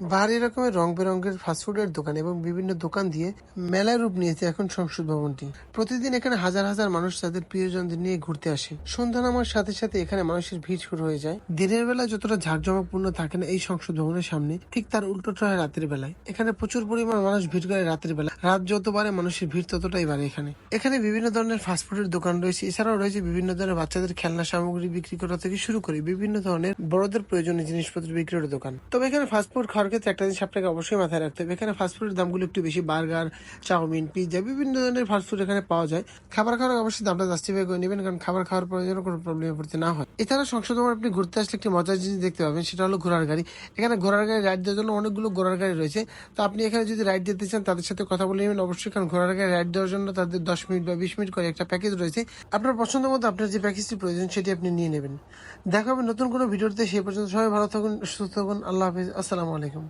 ভারী রকমের রং বেরঙের ফাস্টফুডের দোকান এবং বিভিন্ন দোকান দিয়ে মেলায় রূপ নিয়েছে এখন সংসদ ভবনটি। প্রতিদিন এখানে হাজার হাজার মানুষ তাদের প্রিয়জনদের নিয়ে ঘুরতে আসে। সন্ধ্যা নামার সাথে সাথে এখানে মানুষের ভিড় শুরু হয়ে যায়। দিনের বেলা যতটা ঝাঁকজমকপূর্ণ থাকে না এই সংসদ ভবনের সামনে, ঠিক তার উল্টোটা হয় রাতের বেলায়। এখানে প্রচুর পরিমাণ মানুষ ভিড় করে রাতের বেলা। রাত যত বাড়ে মানুষের ভিড় ততটাই বাড়ে। এখানে বিভিন্ন ধরনের ফাস্টফুডের দোকান রয়েছে। এছাড়াও রয়েছে বিভিন্ন ধরনের বাচ্চাদের খেলনা সামগ্রী বিক্রি করা থেকে শুরু করে বিভিন্ন ধরনের বড়দের প্রয়োজনীয় জিনিসপত্র বিক্রির দোকান। তবে এখানে ফাস্টফুড খাওয়ার ক্ষেত্রে একটা জিনিস আপনাকে অবশ্যই মাথায় রাখতে হবে, এখানে ফাস্টফুডের দামগুলো একটু বেশি। বার্গার, চাউমিন, পিৎজা, বিভিন্ন ধরনের ফাস্টফুড এখানে পাওয়া যায়। খাবার খাওয়ার অবশ্যই দামটা জাস্টিফাই করে নেবেন, কারণ খাবার খাওয়ার পরে যেন কোনো প্রবলেমে পড়তে না হয়। এছাড়া সংসদ ভবনে আপনি ঘুরতে আসলে একটি মজার জিনিস দেখতে পাবেন, সেটা হলো ঘোড়ার গাড়ি। এখানে ঘোড়ার গাড়ি রাইড দেওয়ার জন্য অনেকগুলো ঘোড়ার গাড়ি রয়েছে। তো আপনি এখানে যদি রাইড দিতে চান তাদের সাথে কথা বলে নেবেন অবশ্যই, কারণ ঘোড়ার গাড়ি রাইড দেওয়ার জন্য তাদের 10 মিনিট বা 20 মিনিট করে একটা প্যাকেজ রয়েছে। আপনার পছন্দ মতো আপনার যে প্যাকেজটি প্রয়োজন সেটি আপনি নিয়ে নেবেন। দেখা হবে নতুন কোনো ভিডিওতে। সেই পর্যন্ত সবাই ভালো থাকুন, সুস্থ থাকুন। আল্লাহ হাফিজ, আসসালামু আলাইকুম।